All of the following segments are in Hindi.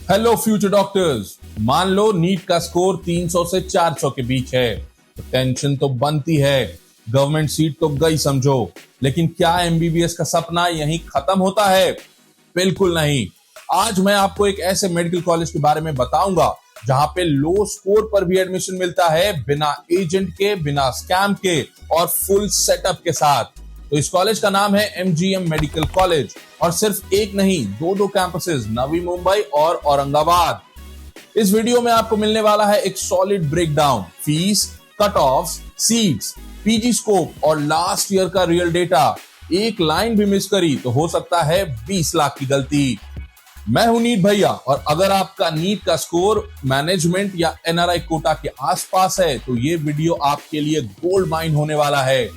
Hello future doctors. मान लो नीट का स्कोर 300 से 400 के बीच है तो टेंशन तो बनती है। गवर्नमेंट सीट तो गई समझो। लेकिन क्या एमबीबीएस का सपना यहीं खत्म होता है? बिल्कुल नहीं। आज मैं आपको एक ऐसे मेडिकल कॉलेज के बारे में बताऊंगा जहां पे लो स्कोर पर भी एडमिशन मिलता है, बिना एजेंट के, बिना स्कैम के और फुल सेटअप के साथ। तो इस कॉलेज का नाम है एमजीएम मेडिकल कॉलेज और सिर्फ एक नहीं, दो कैंपसेस, नवी मुंबई और औरंगाबाद। इस वीडियो में आपको मिलने वाला है एक solid breakdown, fees, cut off, seats, PG scope और लास्ट ईयर का रियल डेटा। एक लाइन भी मिस करी तो हो सकता है 20 लाख की गलती। मैं हूं नीट भैया और अगर आपका नीट का स्कोर मैनेजमेंट या एनआरआई कोटा के आसपास है तो ये वीडियो आपके लिए गोल्ड माइन होने वाला है।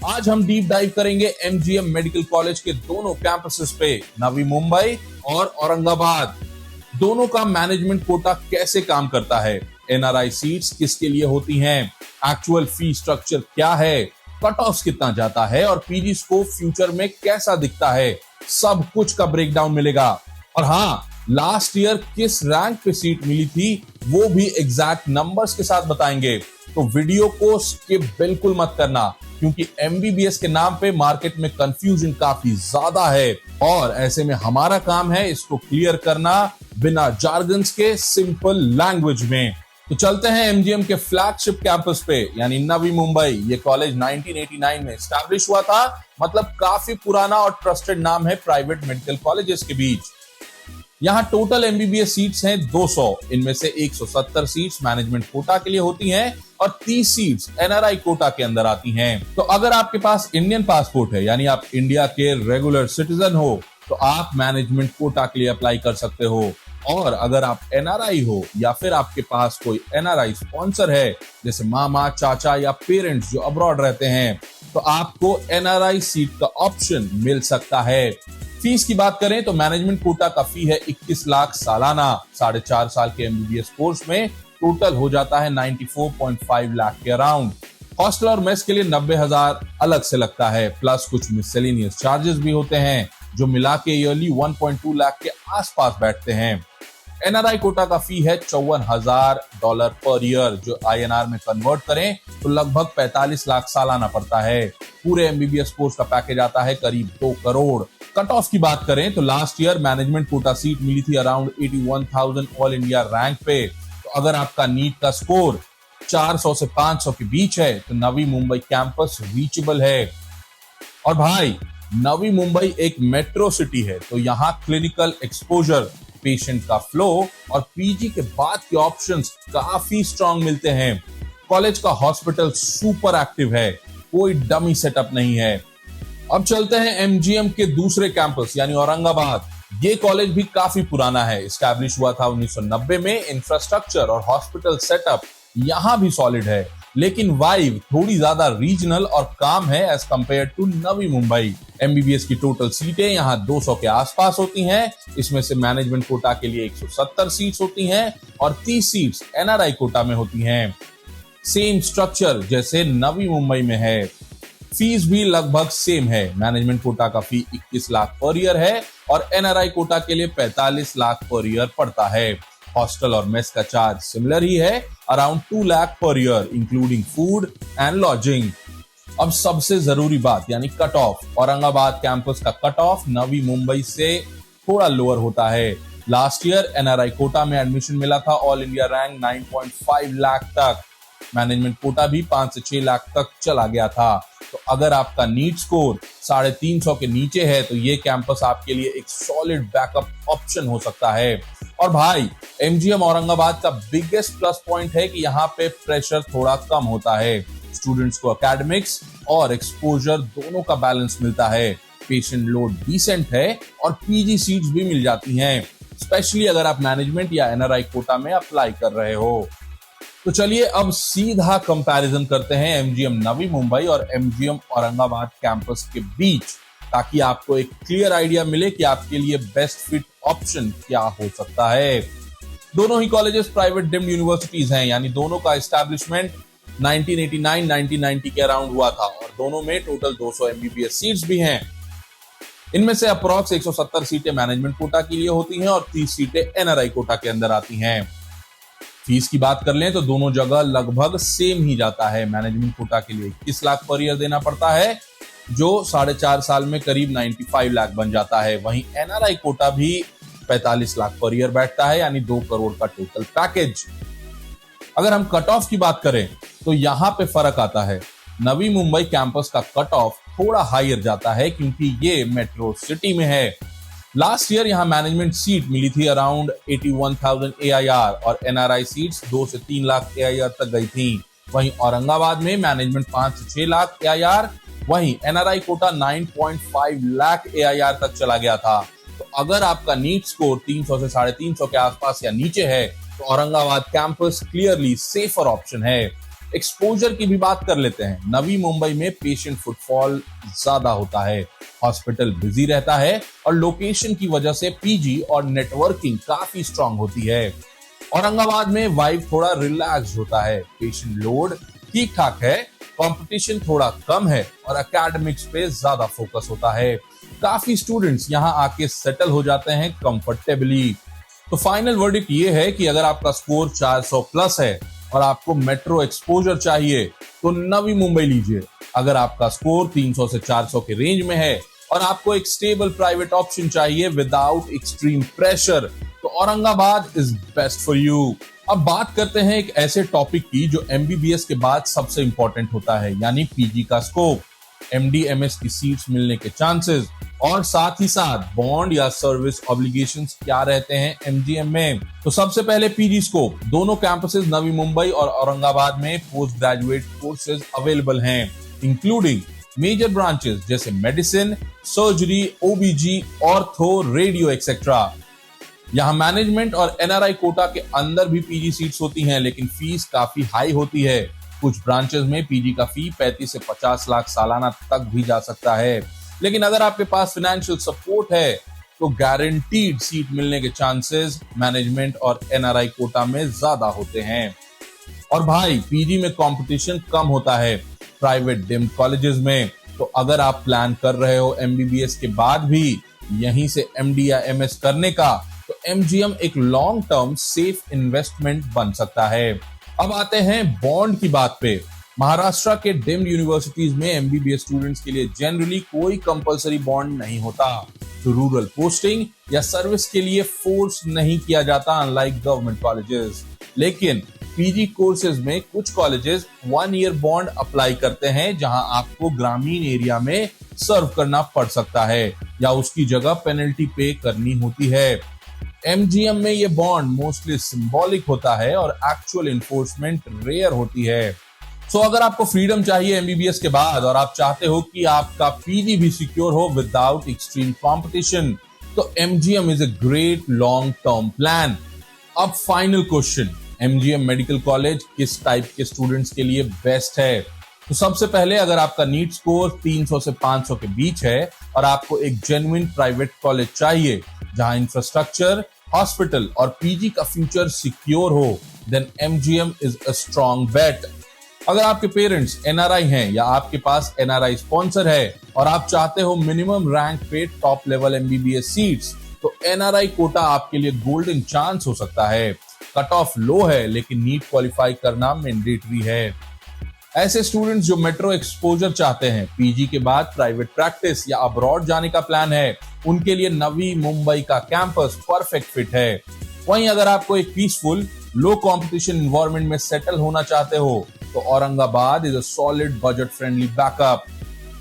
आज हम डीप डाइव करेंगे एमजीएम मेडिकल कॉलेज के दोनों कैंपसेस पे, नवी मुंबई और औरंगाबाद। दोनों का मैनेजमेंट कोटा कैसे काम करता है, एनआरआई सीट्स किसके लिए होती हैं, एक्चुअल फी स्ट्रक्चर क्या है, कट ऑफ कितना जाता है और पीजी स्कोप फ्यूचर में कैसा दिखता है, सब कुछ का ब्रेकडाउन मिलेगा। और हाँ, लास्ट ईयर किस रैंक पे सीट मिली थी वो भी एग्जैक्ट नंबर्स के साथ बताएंगे। तो वीडियो को स्किप बिल्कुल मत करना क्योंकि एमबीबीएस के नाम पे मार्केट में कंफ्यूजन काफी ज्यादा है और ऐसे में हमारा काम है इसको क्लियर करना बिना जार्गन्स के, सिंपल लैंग्वेज में। तो चलते हैं एमजीएम के फ्लैगशिप कैंपस पे, यानी नवी मुंबई। ये कॉलेज 1989 में स्टैब्लिश हुआ था, मतलब काफी पुराना और ट्रस्टेड नाम है प्राइवेट मेडिकल कॉलेजेस के बीच। यहाँ टोटल एमबीबीएस सीट्स हैं 200, इनमें से 170 सीट्स मैनेजमेंट कोटा के लिए होती हैं और 30 सीट्स एनआरआई कोटा के अंदर आती हैं। तो अगर आपके पास इंडियन पासपोर्ट है, यानी आप इंडिया के रेगुलर सिटीजन हो, तो आप मैनेजमेंट कोटा के लिए अप्लाई कर सकते हो। और अगर आप एनआरआई हो या फिर आपके पास कोई एनआरआई स्पॉन्सर है, जैसे मामा, चाचा या पेरेंट्स जो अब्रॉड रहते हैं, तो आपको एनआरआई सीट का ऑप्शन मिल सकता है। फीस की बात करें तो मैनेजमेंट कोटा का फी है 21 लाख सालाना। 4.5 साल के एमबीबीएस कोर्स में टोटल हो जाता है 94.5 लाख के अराउंड। हॉस्टल और मेस के लिए 90,000 अलग से लगता है, प्लस कुछ मिसलेनियस चार्जेस भी होते हैं जो मिला के ईयरली 1.2 लाख के आसपास बैठते हैं। एनआरआई कोटा का फी है $54,000 पर ईयर, जो आईएनआर में कन्वर्ट करें तो लगभग 45 लाख सालाना पड़ता है। पूरे एमबीबीएस कोर्स का पैकेज आता है करीब 2 करोड़। कट ऑफ की बात करें तो last year management quota seat मिली थी अराउंड 81,000 ऑल इंडिया रैंक पे। तो अगर आपका नीट का स्कोर 400 से 500 के बीच है तो नवी मुंबई कैंपस रीचेबल है। और भाई, नवी मुंबई एक मेट्रो सिटी है तो यहाँ क्लिनिकल एक्सपोजर, पेशेंट का फ्लो और पीजी के बाद के ऑप्शंस काफी स्ट्रांग मिलते हैं। कॉलेज का हॉस्पिटल सुपर एक्टिव है, कोई डमी सेटअप नहीं है। अब चलते हैं एमजीएम के दूसरे कैंपस यानी औरंगाबाद। ये कॉलेज भी काफी पुराना है, एस्टैब्लिश हुआ था 1990 में। इंफ्रास्ट्रक्चर और हॉस्पिटल सेटअप यहाँ भी सॉलिड है, लेकिन वाइब थोड़ी ज्यादा रीजनल और काम है as compare to Navi Mumbai. MBBS की टोटल सीटें यहाँ 200 के आसपास होती हैं, इसमें से मैनेजमेंट कोटा के लिए 170 सीट्स होती हैं और 30 सीट्स एनआरआई कोटा में होती हैं। सेम स्ट्रक्चर जैसे नवी मुंबई में है। फीस भी लगभग सेम है, मैनेजमेंट कोटा का फी 21 लाख पर ईयर है और एनआरआई कोटा के लिए 45 लाख पर ईयर पड़ता है। हॉस्टल और मेस का चार्ज सिमिलर ही है, around 2 lakh per year including food and lodging. अब सबसे जरूरी बात यानी कट ऑफ। औरंगाबाद कैंपस का कट ऑफ नवी मुंबई से थोड़ा लोअर होता है। लास्ट ईयर एनआरआई कोटा में एडमिशन मिला था ऑल इंडिया रैंक 9.5 लाख तक। मैनेजमेंट कोटा भी 5 से 6 लाख तक चला गया था। तो अगर आपका नीट स्कोर 350 के नीचे है तो ये कैंपस आपके लिए एक सॉलिड बैकअप ऑप्शन हो सकता है। और भाई, एमजीएम औरंगाबाद का बिगेस्ट प्लस पॉइंट है कि यहाँ पे प्रेशर थोड़ा कम होता है। स्टूडेंट्स को एकेडमिक्स और एक्सपोजर दोनों का बैलेंस मिलता है। पेशेंट लोड डिसेंट है और पीजी सीट्स भी मिल जाती हैं, स्पेशली अगर आप मैनेजमेंट या एनआरआई कोटा में अप्लाई कर रहे हो। तो चलिए अब सीधा कंपैरिजन करते हैं एमजीएम नवी मुंबई और एमजीएम औरंगाबाद कैंपस के बीच, ताकि आपको एक क्लियर आइडिया मिले कि आपके लिए बेस्ट फिट ऑप्शन क्या हो सकता है। दोनों ही कॉलेजेस प्राइवेट डीम्ड यूनिवर्सिटीज हैं, यानी दोनों का एस्टैब्लिशमेंट 1989-1990 के अराउंड हुआ था और दोनों में टोटल 200 एमबीबीएस सीट्स भी हैं। इनमें से अप्रॉक्स 170 सीटें मैनेजमेंट कोटा के लिए होती हैं और 30 सीटें एनआरआई कोटा के अंदर आती हैं। फीस की बात कर लें तो दोनों जगह लगभग सेम ही जाता है। मैनेजमेंट कोटा के लिए 21 लाख पर ईयर देना पड़ता है, जो 4.5 साल में करीब 95 लाख बन जाता है। वहीं एनआरआई कोटा भी 45 लाख पर ईयर बैठता है, यानी 2 करोड़ का टोटल पैकेज। अगर हम कट ऑफ की बात करें तो यहां पे फर्क आता है। नवी मुंबई कैंपस का कट ऑफ थोड़ा हायर जाता है क्योंकि ये मेट्रो सिटी में है। लास्ट ईयर यहां मैनेजमेंट सीट मिली थी अराउंड 81,000 AIR और एनआरआई सीट्स 2 से 3 लाख AIR तक गई थी। वहीं औरंगाबाद में मैनेजमेंट 5 से 6 लाख AIR, वहीं एनआरआई कोटा 9.5 लाख AIR तक चला गया था। तो अगर आपका नीट स्कोर 300 से 350 के आसपास या नीचे है तो Aurangabad campus clearly safer option है। एक्सपोजर की भी बात कर लेते हैं। नवी मुंबई में पेशेंट फुटफॉल ज्यादा होता है, हॉस्पिटल बिजी रहता है और लोकेशन की वजह से पीजी और नेटवर्किंग काफी स्ट्रांग होती है। औरंगाबाद में वाइब थोड़ा रिलैक्स होता है, पेशेंट लोड ठीक ठाक है, कंपटीशन थोड़ा कम है और एकेडमिक्स पे ज्यादा फोकस होता है। काफी स्टूडेंट्स यहां आके सेटल हो जाते हैं कंफर्टेबली। तो फाइनल वर्डिक्ट ये है कि अगर आपका स्कोर 400 प्लस है और आपको मेट्रो एक्सपोजर चाहिए तो नवी मुंबई लीजिए। अगर आपका स्कोर 300 से 400 के रेंज में है और आपको एक स्टेबल प्राइवेट ऑप्शन चाहिए विदाउट एक्सट्रीम प्रेशर तो Aurangabad is best for you. अब बात करते हैं एक ऐसे टॉपिक की जो एमबीबीएस के बाद सबसे इंपॉर्टेंट होता है, यानी पीजी का स्कोप, एमडी एमएस की सीट्स मिलने के चांसेस और साथ ही साथ बॉन्ड या सर्विस ऑब्लिगेशंस क्या रहते हैं एमजीएम में। तो सबसे पहले पीजी स्कोप, दोनों कैंपसेस नवी मुंबई और औरंगाबाद में पोस्ट ग्रेजुएट कोर्सेज अवेलेबल हैं, इंक्लूडिंग मेजर ब्रांचेस जैसे medicine, surgery, ओबीजी, ortho, radio etcetera. यहाँ मैनेजमेंट और एनआरआई कोटा के अंदर भी पीजी सीट्स होती हैं, लेकिन फीस काफी हाई होती है। कुछ ब्रांचेस में पीजी का फी 35 से 50 लाख सालाना तक भी जा सकता है। लेकिन अगर आपके पास फाइनेंशियल सपोर्ट है तो गारंटीड सीट मिलने के चांसेस मैनेजमेंट और एनआरआई कोटा में ज्यादा होते हैं। और भाई पीजी में कंपटीशन कम होता है प्राइवेट डिम्ड कॉलेजेस में। तो अगर आप प्लान कर रहे हो एमबीबीएस के बाद भी यहीं से एमडी या एमएस करने का तो एमजीएम एक लॉन्ग टर्म सेफ इन्वेस्टमेंट बन सकता है। अब आते हैं बॉन्ड की बात पे। महाराष्ट्र के डिम्ड यूनिवर्सिटीज में एमबीबीएस स्टूडेंट्स के लिए जनरली कोई कंपलसरी बॉन्ड नहीं होता। तो रूरल पोस्टिंग या सर्विस के लिए फोर्स नहीं किया जाता अनलाइक गवर्नमेंट कॉलेजेस। लेकिन पीजी कोर्सेज में कुछ कॉलेजेस 1 ईयर बॉन्ड अप्लाई करते हैं, जहां आपको ग्रामीण एरिया में सर्व करना पड़ सकता है या उसकी जगह पेनल्टी पे करनी होती है। एमजीएम में ये बॉन्ड मोस्टली सिंबॉलिक होता है और एक्चुअल इन्फोर्समेंट रेयर होती है। सो अगर आपको फ्रीडम चाहिए एमबीबीएस के बाद और आप चाहते हो कि आपका पीजी भी सिक्योर हो विदाउट एक्सट्रीम कंपटीशन तो MGM is a great long term plan. अब final question, MGM medical college किस टाइप के स्टूडेंट्स के लिए बेस्ट है? तो सबसे पहले अगर आपका नीट स्कोर 300 से 500 के बीच है और आपको एक जेन्युइन प्राइवेट कॉलेज चाहिए जहां इंफ्रास्ट्रक्चर, हॉस्पिटल और पीजी का फ्यूचर सिक्योर हो, then MGM is a strong bet. अगर आपके पेरेंट्स एनआरआई हैं या आपके पास एनआरआई स्पॉन्सर है और आप चाहते हो मिनिमम रैंक पे टॉप लेवल एमबीबीएस सीट्स तो एनआरआई कोटा आपके लिए गोल्डन चांस हो सकता है। कट ऑफ लो है लेकिन नीट क्वालिफाई करना मैंडेटरी है। ऐसे स्टूडेंट्स जो मेट्रो एक्सपोजर चाहते हैं, पीजी के बाद प्राइवेट प्रैक्टिस या अब्रॉड जाने का प्लान है, उनके लिए नवी मुंबई का कैंपस परफेक्ट फिट है। वहीं अगर आपको एक पीसफुल लो कंपटीशन एनवायरनमेंट में सेटल होना चाहते हो तो Aurangabad is a solid budget friendly backup.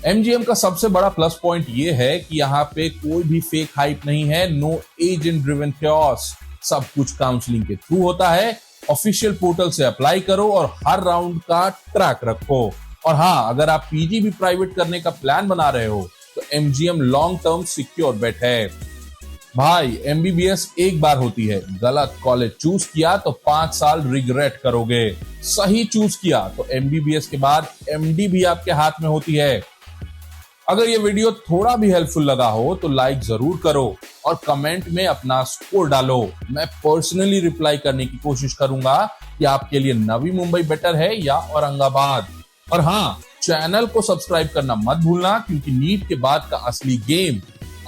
MGM का सबसे बड़ा प्लस पॉइंट ये है कि यहाँ पे कोई भी फेक हाइप नहीं है, नो एजेंट ड्रिवन chaos। सब कुछ काउंसलिंग के थ्रू होता है। ऑफिशियल पोर्टल से अप्लाई करो और हर राउंड का ट्रैक रखो। और हाँ, अगर आप पीजी भी प्राइवेट करने का प्लान बना रहे हो तो एमजीएम लॉन्ग टर्म सिक्योर बेट है। भाई एमबीबीएस एक बार होती है, गलत कॉलेज चूज किया तो 5 साल रिग्रेट करोगे। सही चूज किया तो एमबीबीएस के बाद एमडी भी आपके हाथ में होती है। अगर ये वीडियो थोड़ा भी हेल्पफुल लगा हो तो लाइक जरूर करो और कमेंट में अपना स्कोर डालो। मैं पर्सनली रिप्लाई करने की कोशिश करूंगा कि आपके लिए नवी मुंबई बेटर है या औरंगाबाद। और हाँ, चैनल को सब्सक्राइब करना मत भूलना क्योंकि नीट के बाद का असली गेम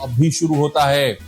अब भी शुरू होता है।